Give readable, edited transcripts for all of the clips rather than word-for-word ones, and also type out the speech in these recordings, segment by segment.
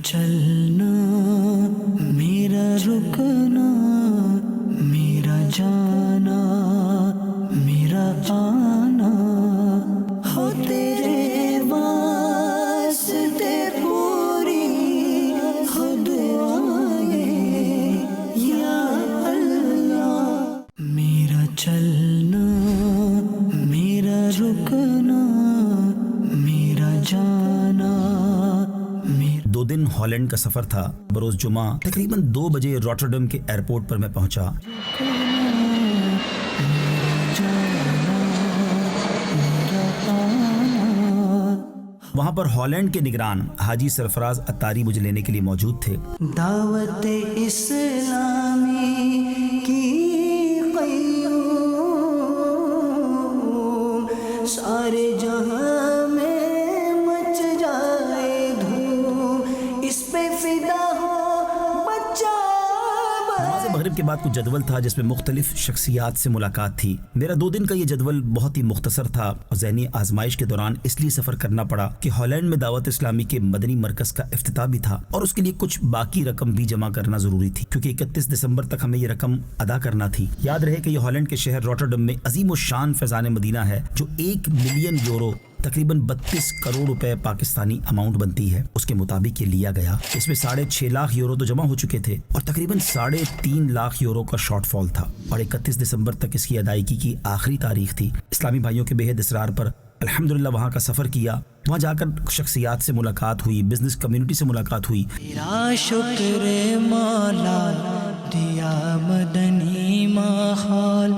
چلنا میرا رکنا میرا جانا میرا آنا ہو تیرے واسطے پوری ہو دعائیں یا اللہ. میرا چلنا میرا رکنا میرا جانا. 2 دن ہالینڈ کا سفر تھا. بروز جمعہ تقریباً 2 بجے روٹرڈم کے ایئرپورٹ پر میں پہنچا. وہاں پر ہالینڈ کے نگران حاجی سرفراز اتاری مجھے لینے کے لیے موجود تھے. دعوت اسلامی کی قیوم سارے جہاں میں مچ جائے دھوم اس پہ فدا ہو بچہ. نماز مغرب کے بعد کچھ جدول تھا جس میں مختلف شخصیات سے ملاقات تھی. میرا 2 دن کا یہ جدول بہت ہی مختصر تھا اور ذہنی آزمائش کے دوران اس لیے سفر کرنا پڑا کہ ہالینڈ میں دعوت اسلامی کے مدنی مرکز کا افتتاح بھی تھا اور اس کے لیے کچھ باقی رقم بھی جمع کرنا ضروری تھی کیونکہ 31 دسمبر تک ہمیں یہ رقم ادا کرنا تھی. یاد رہے کہ یہ ہالینڈ کے شہر روٹرڈم میں عظیم الشان فیضان مدینہ ہے جو 1 ملین یورو تقریباً 32 کروڑ روپے پاکستانی اماؤنٹ بنتی ہے. اس کے مطابق یہ لیا گیا. اس میں 6.5 لاکھ یورو تو جمع ہو چکے تھے اور تقریباً 3.5 لاکھ یورو کا شارٹ فال تھا اور 31 دسمبر تک اس کی ادائیگی کی آخری تاریخ تھی. اسلامی بھائیوں کے بے حد اصرار پر الحمدللہ وہاں کا سفر کیا. وہاں جا کر شخصیات سے ملاقات ہوئی, بزنس کمیونٹی سے ملاقات ہوئی. تیرا شکر مولا دیا مدنی ماحول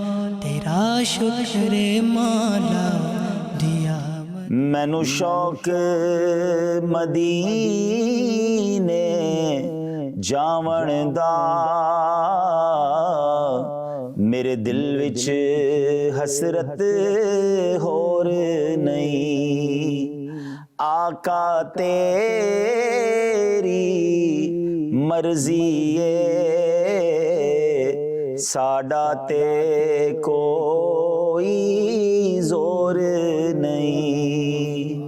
تیرا شکر مولا دیا. مینو شوق مدینے جاون دا میرے دل وچ حسرت ہور نہیں. آقا تیری مرضی ہے ساڈا تے کوئی زور نہیں.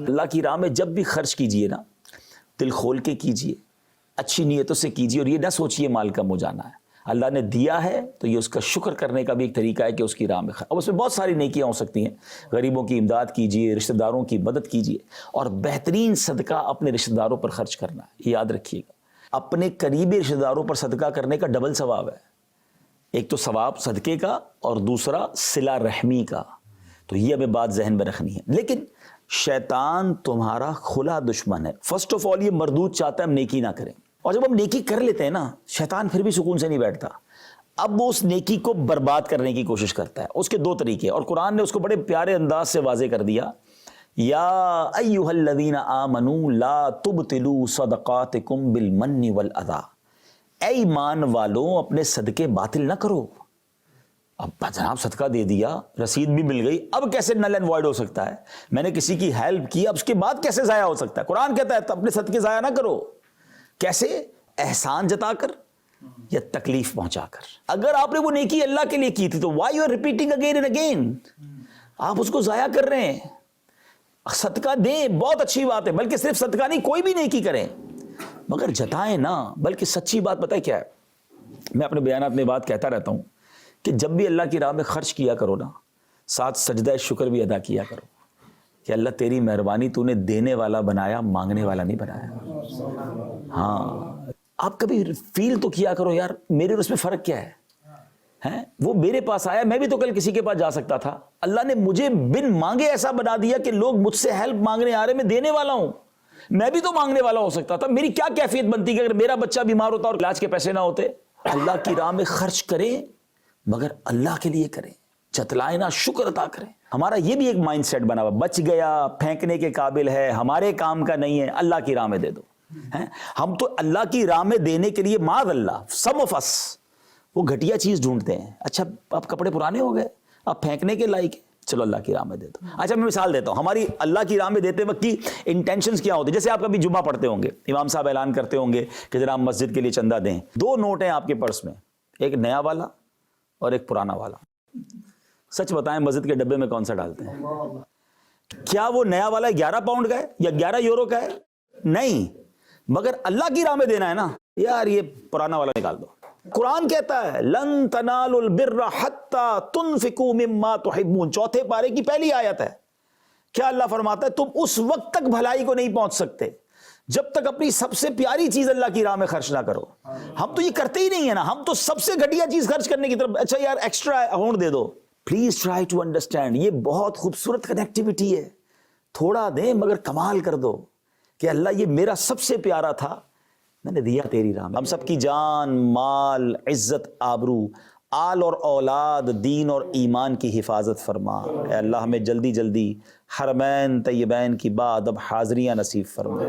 اللہ کی راہ میں جب بھی خرچ کیجئے نا دل کھول کے کیجئے, اچھی نیتوں سے کیجئے اور یہ نہ سوچئے مال کم ہو جانا ہے. اللہ نے دیا ہے تو یہ اس کا شکر کرنے کا بھی ایک طریقہ ہے کہ اس کی راہ میں اب اس میں بہت ساری نیکیاں ہو سکتی ہیں. غریبوں کی امداد کیجئے, رشتہ داروں کی مدد کیجئے اور بہترین صدقہ اپنے رشتہ داروں پر خرچ کرنا ہے. یہ یاد رکھیے گا, اپنے قریبی رشتہ داروں پر صدقہ کرنے کا ڈبل ثواب ہے. ایک تو ثواب صدقے کا اور دوسرا صلہ رحمی کا. تو یہ ہمیں بات ذہن میں رکھنی ہے. لیکن شیطان تمہارا کھلا دشمن ہے. فرسٹ آف آل یہ مردود چاہتا ہے ہم نیکی نہ کریں, اور جب ہم نیکی کر لیتے ہیں نا شیطان پھر بھی سکون سے نہیں بیٹھتا. اب وہ اس نیکی کو برباد کرنے کی کوشش کرتا ہے. اس کے 2 طریقے اور قرآن نے اس کو بڑے پیارے انداز سے واضح کر دیا. یا ایھا الذین آمنوا لا تبطلوا صدقاتکم بالمن والاذی. اے ایمان والوں اپنے صدقے باطل نہ کرو. اب جناب صدقہ دے دیا, رسید بھی مل گئی, اب کیسے نل اینڈ وائڈ ہو سکتا ہے؟ میں نے کسی کی ہیلپ کی, اب اس کے بعد کیسے ضائع ہو سکتا ہے؟ قرآن کہتا ہے اپنے صدقے ضائع نہ کرو. کیسے؟ احسان جتا کر یا تکلیف پہنچا کر. اگر آپ نے وہ نیکی اللہ کے لیے کی تھی تو why you are repeating again and again? آپ اس کو ضائع کر رہے ہیں. صدقہ دیں, بہت اچھی بات ہے, بلکہ صرف صدقہ نہیں کوئی بھی نیکی کریں مگر جتائیں نہ. بلکہ سچی بات پتہ ہے کیا ہے, میں اپنے بیانات میں بات کہتا رہتا ہوں کہ جب بھی اللہ کی راہ میں خرچ کیا کرو نا ساتھ سجدہ شکر بھی ادا کیا کرو کہ اللہ تیری مہربانی, تو نے دینے والا بنایا, مانگنے والا نہیں بنایا. ہاں آپ کبھی فیل تو کیا کرو یار میرے اور اس میں فرق کیا ہے؟ وہ میرے پاس آیا, میں بھی تو کل کسی کے پاس جا سکتا تھا. اللہ نے مجھے بن مانگے ایسا بنا دیا کہ لوگ مجھ سے ہیلپ مانگنے آ رہے, میں دینے والا ہوں. میں بھی تو مانگنے والا ہو سکتا تھا. میری کیا کیفیت بنتی کہ اگر میرا بچہ بیمار ہوتا اور علاج کے پیسے نہ ہوتے؟ اللہ کی راہ میں خرچ کریں مگر اللہ کے لیے کریں, چتلائیں نہ, شکر عطا کریں. ہمارا یہ بھی ایک مائنڈ سیٹ بنا ہوا, بچ گیا پھینکنے کے قابل ہے, ہمارے کام کا نہیں ہے, اللہ کی راہ میں دے دو. ہم تو اللہ کی راہ میں دینے کے لیے معاذ اللہ سم آف اس وہ گھٹیا چیز ڈھونڈتے ہیں. اچھا اب کپڑے پرانے ہو گئے, اب پھینکنے کے لائق ہے, چلو اللہ کی راہ میں دے دو. اچھا میں مثال دیتا ہوں, ہماری اللہ کی راہ میں دیتے وقت کی انٹینشنز کیا ہوتی ہیں. جیسے آپ کبھی جمعہ پڑھتے ہوں گے, امام صاحب اعلان کرتے ہوں گے کہ ذرا ہم مسجد کے لیے چندہ دیں. 2 نوٹ ہیں آپ کے پرس میں, ایک نیا والا اور ایک پرانا والا. سچ بتائیں مسجد کے ڈبے میں کون سا ڈالتے ہیں؟ کیا وہ نیا والا 11 پاؤنڈ کا ہے یا 11 یورو کا ہے؟ نہیں, مگر اللہ کی راہ میں دینا ہے نا یار, یہ پرانا والا نکال دو. قرآن کہتا ہے لن تنالوا البر حتی تنفقوا مما تحبون, چوتھے پارے کی پہلی آیت ہے. کیا اللہ فرماتا ہے تم اس وقت تک بھلائی کو نہیں پہنچ سکتے جب تک اپنی سب سے پیاری چیز اللہ کی راہ میں خرچ نہ کرو. ہم تو یہ کرتے ہی نہیں ہے نا, ہم تو سب سے گھٹیا چیز خرچ کرنے کی طرف, اچھا یار ایکسٹرا اماؤنٹ دے دو. پلیز ٹرائی ٹو انڈرسٹینڈ, یہ بہت خوبصورت کنیکٹیوٹی ہے. تھوڑا دیں مگر کمال کر دو کہ اللہ یہ میرا سب سے پیارا تھا, میں نے دیا تیری راہ میں. ہم سب کی جان, مال, عزت, آبرو, آل اور اولاد, دین اور ایمان کی حفاظت فرما. اے اللہ ہمیں جلدی جلدی حرمین طیبین کی بادب حاضریاں نصیب فرما.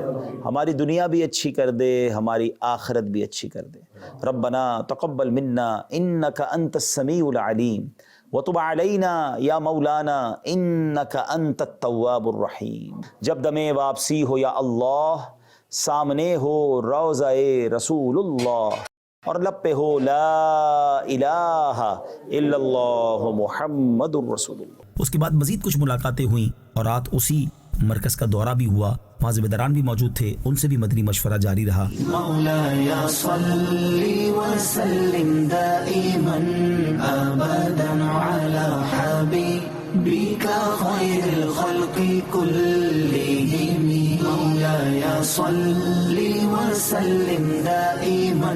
ہماری دنیا بھی اچھی کر دے, ہماری آخرت بھی اچھی کر دے. ربنا تقبل منا انک انت السمیع العلیم وتب علینا یا مولانا انک انت التواب الرحیم. جب دم واپسی ہو یا اللہ, سامنے ہو روضہ رسول اللہ اور لب پہ ہو لا الہ الا اللہ محمد الرسول اللہ. اس کے بعد مزید کچھ ملاقاتیں ہوئیں اور رات اسی مرکز کا دورہ بھی ہوا. وہاں ذمہ داران بھی موجود تھے, ان سے بھی مدنی مشورہ جاری رہا. مولاي صل وسلم دائما ابدا على حبيبك خير الخلق كلهم. مولاي صل وسلم دائما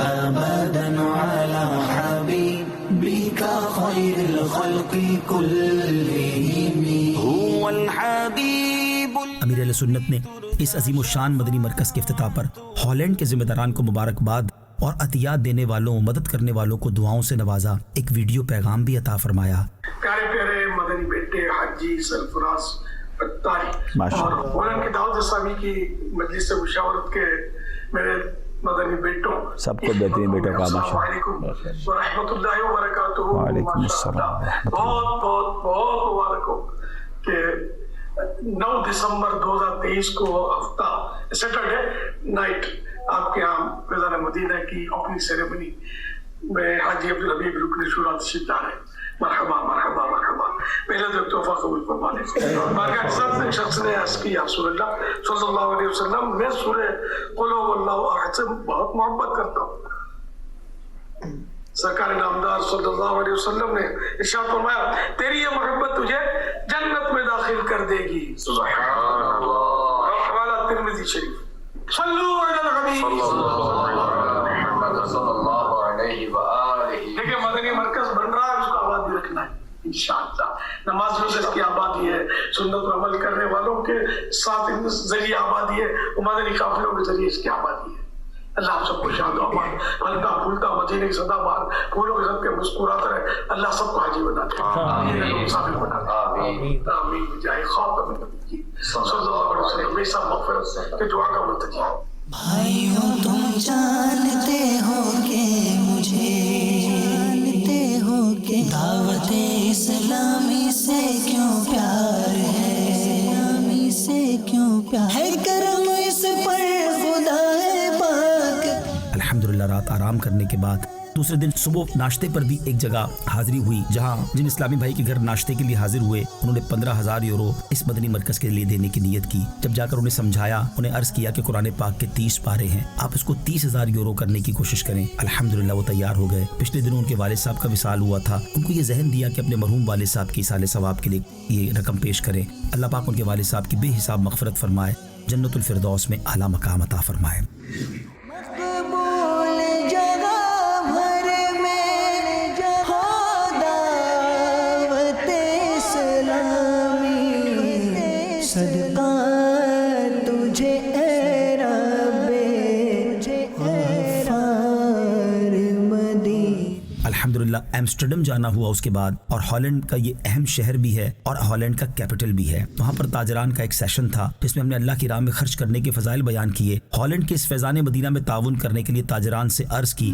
ابدا على حبيبك خير الخلق كلهم. هو الحبيب. امیر اہل سنت نے اس عظیم الشان مدنی مرکز کے افتتاح پر ہالینڈ کے ذمہ داران کو مبارکباد اور عطیات دینے والوں, مدد کرنے والوں کو دعاؤں سے نوازا. ایک ویڈیو پیغام بھی عطا فرمایا. پیارے پیارے مدنی بیٹے حاجی سرفراز اتاری اور ہالینڈ کی دعوت اسلامی کی مجلس مشاورت کے میرے مدنی بیٹوں, سب کو بہترین بیٹوں کا السلام علیکم ورحمۃ اللہ وبرکاتہ. وعلیکم السلام. بہت بہت بہت مبارک ہو کہ 9 دسمبر 2023 کو ہفتہ سیٹرڈے نائٹ آپ کے یہاں فیضان مدینہ کی اوپننگ سیریمنی میں حاجی عبدالحبیب رکن شورا تشریف لا رہے ہیں. مرحبا مرحبا مرحبا. پہلے تو تحفہ قبول فرما لیں. بارگاہ حضرت ایک شخص نے عرض کی یا رسول اللہ صلی اللہ علیہ وسلم, میں سورہ قل هو اللہ احد سے بہت محبت کرتا ہوں. سرکار نامدار صلی اللہ علیہ وسلم نے ارشاد فرمایا تیری یہ محبت تجھے جنت میں داخل کر دے گی. سبحان اللہ. حوالہ ترمذی شریف. صلو علی الحبیب صلی اللہ علیہ وآلہ. دیکھیں مدنی مرکز بن رہا ہے, اس کو آبادی رکھنا ہے انشاءاللہ. نمازیوں سے اس کی آبادی ہے, سنت پر عمل کرنے والوں کے ساتھ اس ذریعے آبادی ہے, مدنی قافلوں کے ذریعے اس کی آبادی ہے. اللہ ہم سب کو شاد و امان, ہلکا پھولتا مدینے کی سدا بار پھولوں کے ساتھ کے مسکراتا رہے. اللہ سب کو حاجی بنا دے, آمین, مسافر بنا دے. آمین آمین. بجائے خاتم النبیین صلی اللہ علیہ وسلم. بے سب مغفرت کے دعا کا منتجی. بھائیوں تم جانتے ہو کہ مجھے جانتے ہو کہ دعوت اسلامی سے کیوں پیار ہے, اسلامی سے کیوں پیار ہے, کرم اس پر خدا ہے پاک. الحمدللہ رات آرام کرنے کے بعد دوسرے دن صبح ناشتے پر بھی ایک جگہ حاضری ہوئی, جہاں جن اسلامی بھائی کے گھر ناشتے کے لیے حاضر ہوئے انہوں نے 15,000 یورو اس مدنی مرکز کے لیے دینے کی نیت کی. جب جا کر انہیں سمجھایا, انہیں عرض کیا کہ قرآن پاک کے 30 پارے ہیں, آپ اس کو 30,000 یورو کرنے کی کوشش کریں. الحمدللہ وہ تیار ہو گئے. پچھلے دنوں ان کے والد صاحب کا وصال ہوا تھا, ان کو یہ ذہن دیا کہ اپنے مرحوم والد صاحب کی ایصال ثواب کے لیے یہ رقم پیش کریں. اللہ پاک ان کے والد صاحب کی بے حساب مغفرت فرمائے, جنت الفردوس میں اعلیٰ مقام عطا فرمائے. صدقہ تجھے اے رب غفار مدین. الحمدللہ ایمسٹرڈم جانا ہوا اس کے بعد, اور ہالینڈ کا یہ اہم شہر بھی ہے اور ہالینڈ کا کیپٹل بھی ہے. وہاں پر تاجران کا ایک سیشن تھا جس میں ہم نے اللہ کی راہ میں خرچ کرنے کے فضائل بیان کیے. ہالینڈ کے اس فیضان مدینہ میں تعاون کرنے کے لیے تاجران سے عرض کی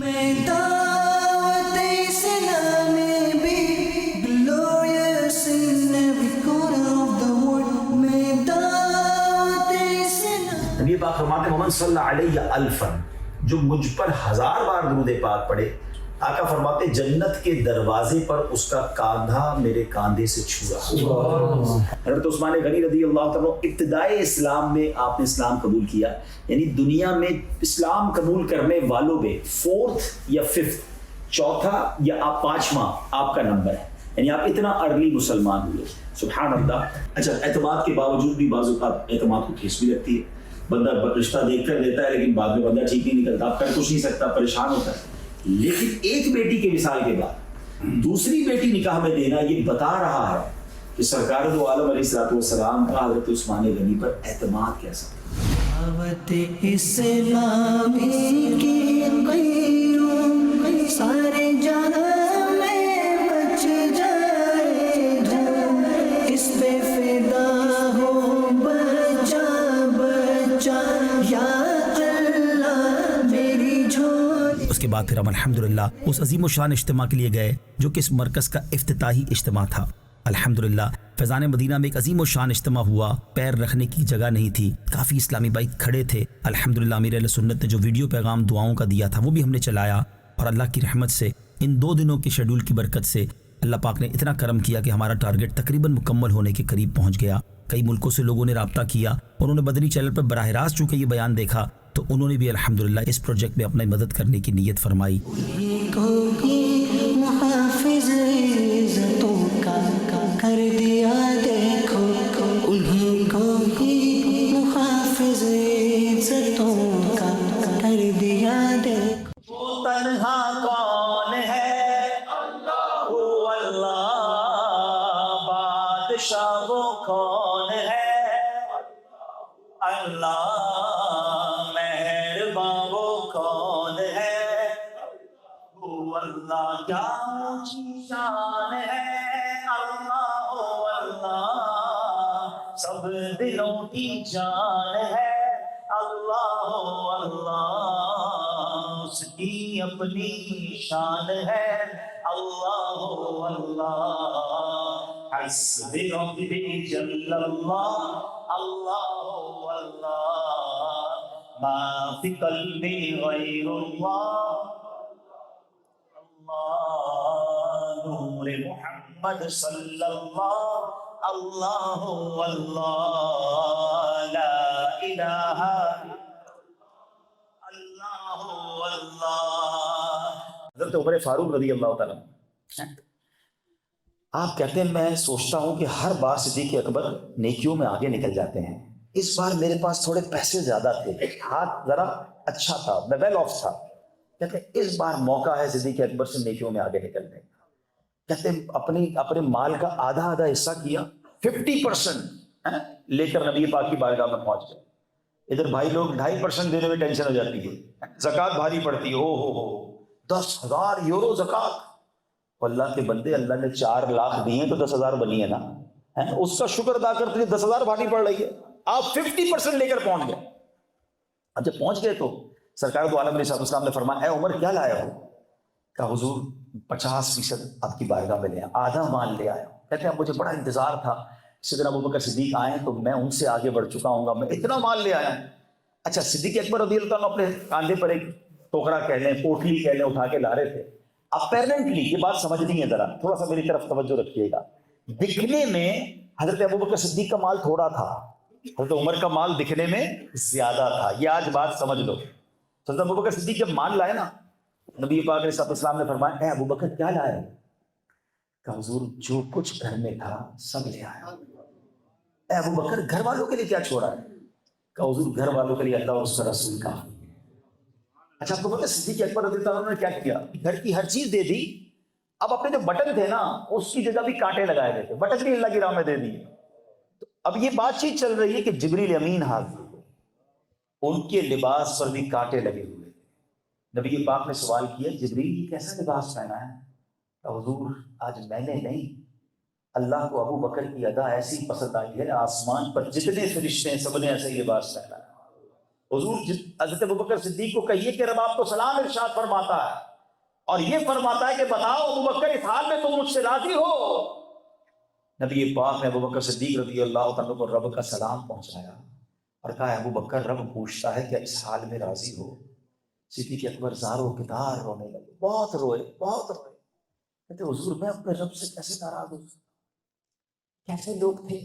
نبی پاک فرماتے ہیں من صلی علیہ الفا, جو مجھ پر 1000 بار درود پاک پڑھے آقا فرماتے جنت کے دروازے پر اس کا کاندھا میرے کاندھے سے چھوا. حضرت عثمان غنی رضی اللہ تعالیٰ ابتدائے اسلام میں آپ نے اسلام قبول کیا, یعنی دنیا میں اسلام قبول کرنے والوں میں 4th یا 5th, چوتھا یا آپ 5واں آپ کا نمبر ہے, یعنی آپ اتنا ارلی مسلمان ہوئے. سبحان اللہ. اچھا, اعتماد کے باوجود بھی بعض اوقات اعتماد کو ٹھیس بھی لگتی ہے, بندہ رشتہ دیکھ کر دیتا ہے لیکن بعد میں بندہ ٹھیک نہیں نکلتا, آپ کر کچھ نہیں سکتا, پریشان ہوتا ہے. لیکن ایک بیٹی کے وصال کے بعد دوسری بیٹی نکاح میں دینا یہ بتا رہا ہے کہ سرکار دو عالم علیہ الصلوۃ والسلام کا حضرت عثمان غنی پر اعتماد کیسا تھا. دعوت اسلامی کی قیوم سارے جہاں میں مچ جائے دھوم, اس پہ فدا ہو بچا بچا یا اللہ میری جھولی. اس کے بعد پھر ہم الحمدللہ اس عظیم و شان اجتماع کے لیے گئے جو کہ اس مرکز کا افتتاحی اجتماع تھا. الحمدللہ فیضان مدینہ میں ایک عظیم و شان اجتماع ہوا, پیر رکھنے کی جگہ نہیں تھی, کافی اسلامی بھائی کھڑے تھے. الحمدللہ امیر اہل سنت نے جو ویڈیو پیغام دعاؤں کا دیا تھا وہ بھی ہم نے چلایا, اور اللہ کی رحمت سے ان 2 دنوں کے شیڈول کی برکت سے اللہ پاک نے اتنا کرم کیا کہ ہمارا ٹارگٹ تقریباً مکمل ہونے کے قریب پہنچ گیا. کئی ملکوں سے لوگوں نے رابطہ کیا, انہوں نے مدنی چینل پر براہ راست چونکہ یہ بیان دیکھا تو انہوں نے بھی الحمدللہ اس پروجیکٹ میں اپنی مدد کرنے کی نیت فرمائی. محافظ عزتوں کا کر دیا دیکھو, انہیں کو ہی محافظ عزتوں کا کر دیا دیکھو. وہ تنہا کون ہے, اللہ بادشاہ وہ کون ہے, اللہ مہرباں وہ کون ہے, وہ اللہ کیا اونچی شان ہے, اللہ سب دلوں کی جان ہے, اللہ اس کی اپنی شان ہے, اللہ حسبی ربی جل اللہ, اللہ ما فی قلبی غیر اللہ, اللہ نور محمد صلی اللہ, اللہ لا الہ اللہ. حضرت عمر فاروق رضی اللہ تعالیٰ, آپ کہتے ہیں میں سوچتا ہوں کہ ہر بار صدیق اکبر نیکیوں میں آگے نکل جاتے ہیں, اس بار میرے پاس تھوڑے پیسے زیادہ تھے, ہاتھ ذرا اچھا تھا, میں ویل آف تھا. کہتے ہیں اس بار موقع ہے صدیق اکبر سے نیکیوں میں آگے نکلنے کا. کہتے ہیں اپنے مال کا آدھا حصہ کیا, 50% لے کر نبی پاک کی بارگاہ میں پہنچ گئے. ادھر بھائی لوگ 2.5% دینے میں ٹینشن ہو جاتی ہے, زکوٰۃ بھاری پڑتی ہے, ہو 10,000 یورو زکوٰۃ. اللہ کے بندے, اللہ نے 4 لاکھ دیے تو 10,000 بنی ہے نا, اس کا شکر ادا کرتے 10,000 بھاری پڑ رہی ہے, آپ 50% لے کر پہنچ گئے. اب جب پہنچ گئے تو سرکار دو عالم علیہ السلام نے فرمایا اے عمر کیا لایا ہو؟ کہا حضور 50% آپ کی بارگاہ میں لے آیا, آدھا مال لے آیا. کہتے ہیں مجھے بڑا انتظار تھا سیدنا ابوبکر صدیق آئے تو میں ان سے آگے بڑھ چکا ہوں گا, میں اتنا مال لے آیا. اچھا, صدیق اکبر رضی اللہ عنہ اپنے کاندھے پر ایک ٹوکرا کہہ لیں, پوٹلی کہہ لیں, اٹھا کے لا رہے تھے. اپیرنٹلی یہ بات سمجھنی ہے, ذرا تھوڑا سا میری طرف توجہ رکھیے گا. دکھنے میں حضرت ابوبکر صدیق کا مال تھوڑا تھا, حضرت عمر کا مال دکھنے میں زیادہ تھا. یہ آج بات سمجھ لو. حضرت ابوبکر صدیق جب مال لائے نا, نبی پاک علیہ السلام نے فرمایا اے ابوبکر کیا لائے؟ کہ حضور جو کچھ گھر میں تھا سب لے آیا. اے ابوبکر گھر والوں کے لیے کیا چھوڑا ہے؟ کہ حضور گھر والوں کے لیے اللہ اور اس کا رسول کا. اچھا, آپ کو پتہ صدیق اکبر رضی اللہ عنہ نے کیا کیا؟ گھر کی ہر چیز دے دی. اب اپنے جو بٹن تھے نا اس کی جگہ بھی کانٹے لگائے گئے تھے, بٹن بھی اللہ کی راہ میں دے دیے. تو اب یہ بات چیت چل رہی ہے کہ جبریل امین حاضر ہوئے, ان کے لباس پر بھی کانٹے لگے ہوئے. نبی پاک نے سوال کیا جبریل یہ کیسا لباس پہنا ہے؟ کہ حضور آج میں نے نہیں, اللہ کو ابو بکر کی ادا ایسی پسند آئی ہے, آسمان پر جتنے فرشتے ہیں سب نے ایسے ہی لباس پہنا ہے. حضور حضرت ابو بکر صدیق کو کہیے کہ رب آپ کو سلام ارشاد فرماتا ہے اور یہ فرماتا ہے کہ بتاؤ ابو بکر اس حال میں تم مجھ سے راضی ہو؟ نبی پاک نے ابو بکر صدیق رضی اللہ عنہ کو رب کا سلام پہنچایا اور کہا ابو بکر رب پوچھتا ہے کہ اس حال میں راضی ہو؟ صدیق اکبر زاروں کے دار رونے لگے، بہت روئے، بہت روئے. کہتے حضور میں اپنے رب سے کیسے ناراض ہوں؟ کیسے لوگ تھے،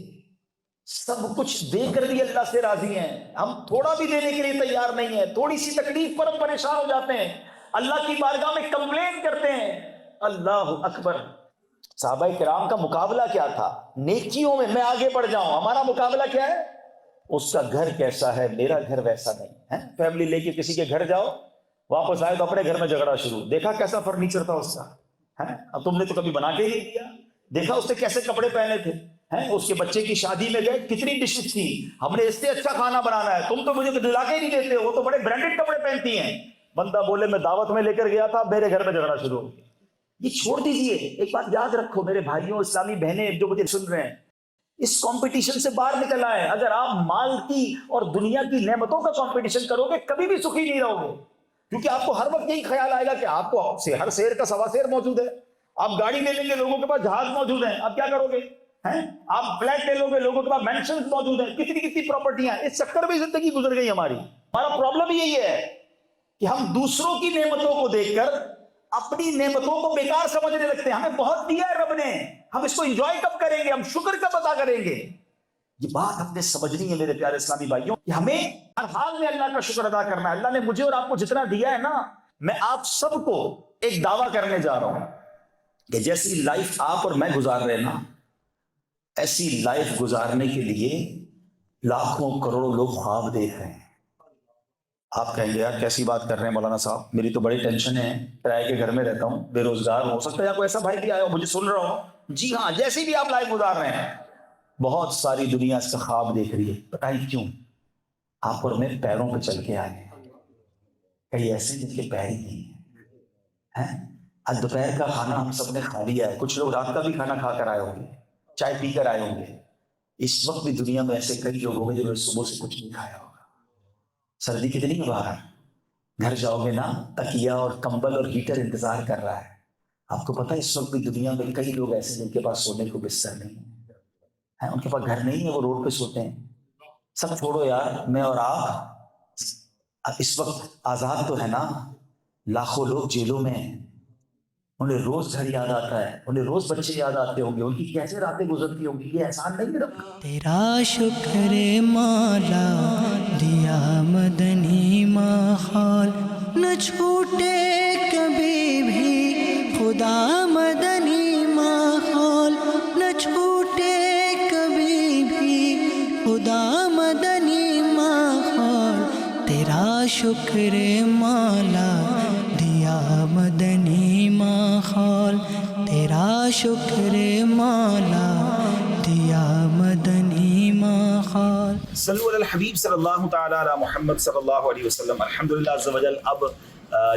سب کچھ دے کر بھی اللہ سے راضی ہیں، ہم تھوڑا بھی دینے کے لیے تیار نہیں ہیں، تھوڑی سی تکلیف پر ہم پریشان ہو جاتے ہیں، اللہ کی بارگاہ میں کمپلین کرتے ہیں. اللہ اکبر. صحابہ کرام کا مقابلہ کیا تھا؟ نیکیوں میں آگے بڑھ جاؤں. ہمارا مقابلہ کیا ہے؟ اس کا گھر کیسا ہے، میرا گھر ویسا نہیں ہے. فیملی لے کے کسی کے گھر جاؤ، واپس آئے تو اپنے گھر میں جھگڑا شروع. دیکھا کیسا فرنیچر تھا اس کا، اب تم نے تو کبھی بنا کے ہی دیا. دیکھا اس نے کیسے کپڑے پہنے تھے، اس کے بچے کی شادی میں گئے کتنی ڈشز تھی، ہم نے اس سے اچھا کھانا بنانا ہے، تم تو مجھے دلا کے ہی نہیں دیتے، وہ تو بڑے برانڈڈ کپڑے پہنتی ہیں. بندہ بولے میں دعوت میں لے کر گیا تھا، میرے گھر میں جھگڑا شروع ہو گیا. یہ چھوڑ دیجئے. ایک بات یاد رکھو میرے بھائیوں، اسلامی بہنیں جو مجھے سن رہے ہیں، اس کمپٹیشن سے باہر نکل آئے. اگر آپ مال کی اور دنیا کی نعمتوں کا کمپٹیشن کرو گے کبھی بھی سخی نہیں رہو گے، کیونکہ آپ کو ہر وقت یہی خیال آئے گا کہ آپ کو ہر شیر کا سوا شیر موجود ہے. آپ گاڑی لے لیں گے، لوگوں کے پاس جہاز موجود ہیں، آپ کیا کرو گے؟ آپ فلیٹ لے لو گے، لوگوں کے پاس مینشنز موجود ہیں، کتنی پراپرٹیاں. اس چکر میں زندگی گزر گئی ہماری. ہمارا پرابلم یہی ہے کہ ہم دوسروں کی نعمتوں کو دیکھ کر اپنی نعمتوں کو بیکار سمجھنے لگتے ہیں. ہمیں بہت دیا ہے رب نے، ہم اس کو انجوائے کب کریں گے، ہم شکر کب ادا کریں گے. یہ بات ہم نے سمجھنی ہے میرے پیارے اسلامی بھائیوں کہ ہمیں ہر حال میں اللہ کا شکر ادا کرنا ہے. اللہ نے مجھے اور آپ کو جتنا دیا ہے نا، میں آپ سب کو ایک دعویٰ کرنے جا رہا ہوں کہ جیسی لائف آپ اور میں گزار رہے ہیں نا، ایسی لائف گزارنے کے لیے لاکھوں کروڑوں لوگ خواب دیکھ رہے ہیں. آپ کہیں گے یار کیسی بات کر رہے ہیں مولانا صاحب، میری تو بڑی ٹینشن ہے، کرائے کے گھر میں رہتا ہوں، بے روزگار ہو سکتا ہے یا کوئی ایسا بھائی بھی آیا ہو مجھے سن رہا ہو. جی ہاں، جیسی بھی آپ لائف گزار رہے ہیں، بہت ساری دنیا اس کا خواب دیکھ رہی ہے. بتائیں کیوں؟ آپ اور میں پیروں پہ چل کے آئے ہیں، کئی ایسے جن کے پیر ہی نہیں ہیں. آج دوپہر کا کھانا ہم سب نے کھا لیا ہے، کچھ لوگ رات کا بھی کھانا کھا کر آئے ہوں گے، چائے پی کر آئے ہوں گے. اس وقت بھی دنیا میں ایسے کئی لوگ ہوں گے جنہوں نے صبح سے کچھ نہیں کھایا ہوگا. سردی کتنی ہے باہر، گھر جاؤ گے نا تکیہ اور کمبل اور ہیٹر انتظار کر رہا ہے. آپ کو پتہ ہے اس وقت بھی دنیا میں کئی لوگ ایسے جن کے پاس سونے کو بستر نہیں ہے، ان کے پاس گھر نہیں ہے، وہ روڈ پہ سوتے ہیں. سب چھوڑو یار، میں اور آپ اس وقت آزاد تو ہے نا. لاکھوں لوگ جیلوں میں ہیں، انہیں روز گھر یاد آتا ہے، انہیں روز بچے یاد آتے ہوں گے، ان کی کیسے راتیں گزرتی ہوں گی. یہ احسان نہیں رب کا. تیرا شکر مولا دیا مدنی ماحول، نہ چھوٹے کبھی بھی خدا مدنی ماحول، نہ چھوٹے کبھی بھی خدا مدنی ماحول. تیرا شکر مولا دیا مدنی ماحول، تیرا شکر مولا دیا مدنی ماحول. صلو علی الحبیب صلی اللہ تعالی علی محمد صلی اللہ علیہ وسلم. الحمدللہ عز و جل اب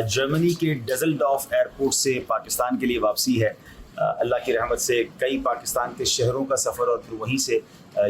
جرمنی کے ڈزلڈورف ایئرپورٹ سے پاکستان کے لیے واپسی ہے. اللہ کی رحمت سے کئی پاکستان کے شہروں کا سفر اور پھر وہیں سے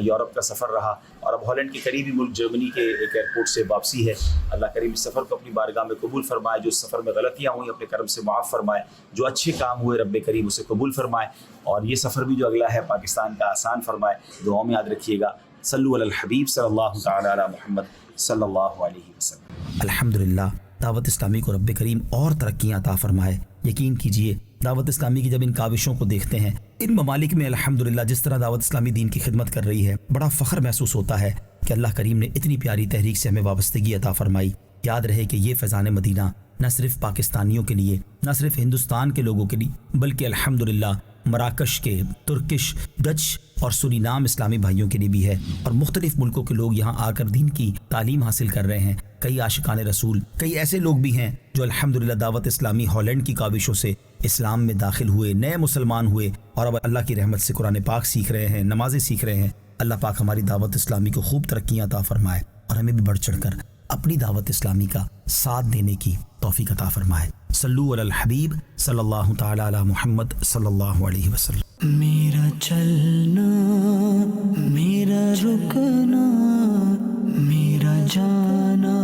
یورپ کا سفر رہا، اور اب ہالینڈ کے قریبی ملک جرمنی کے ایک ایئرپورٹ سے واپسی ہے. اللہ کریم اس سفر کو اپنی بارگاہ میں قبول فرمائے. جو سفر میں غلطیاں ہوئیں اپنے کرم سے معاف فرمائے، جو اچھے کام ہوئے رب کریم اسے قبول فرمائے، اور یہ سفر بھی جو اگلا ہے پاکستان کا آسان فرمائے. دعاؤں میں یاد رکھیے گا. صلو علی الحبیب صلی اللہ تعالی علی محمد صلی اللہ علیہ وسلم. الحمدللہ دعوت اسلامی کو رب کریم اور ترقیاں عطا فرمائے. یقین کیجئے دعوت اسلامی کی جب ان کاوشوں کو دیکھتے ہیں ان ممالک میں، الحمدللہ جس طرح دعوت اسلامی دین کی خدمت کر رہی ہے، بڑا فخر محسوس ہوتا ہے کہ اللہ کریم نے اتنی پیاری تحریک سے ہمیں وابستگی عطا فرمائی. یاد رہے کہ یہ فیضان مدینہ نہ صرف پاکستانیوں کے لیے، نہ صرف ہندوستان کے لوگوں کے لیے، بلکہ الحمدللہ مراکش کے، ترکش، ڈچ اور سورینام اسلامی بھائیوں کے لیے بھی ہے. اور مختلف ملکوں کے لوگ یہاں آ کر دین کی تعلیم حاصل کر رہے ہیں. کئی عاشقان رسول، کئی ایسے لوگ بھی ہیں جو الحمدللہ دعوت اسلامی ہالینڈ کی کاوشوں سے اسلام میں داخل ہوئے، نئے مسلمان ہوئے، اور اب اللہ کی رحمت سے قرآن پاک سیکھ رہے ہیں، نمازیں سیکھ رہے ہیں. اللہ پاک ہماری دعوت اسلامی کو خوب ترقیاں عطا فرمائے اور ہمیں بھی بڑھ چڑھ کر اپنی دعوت اسلامی کا ساتھ دینے کی توفیق عطا فرمائے. صلو علی الحبیب صلی اللہ تعالی علی محمد صلی اللہ علیہ وسلم. میرا چلنا، میرا رکنا، میرا جانا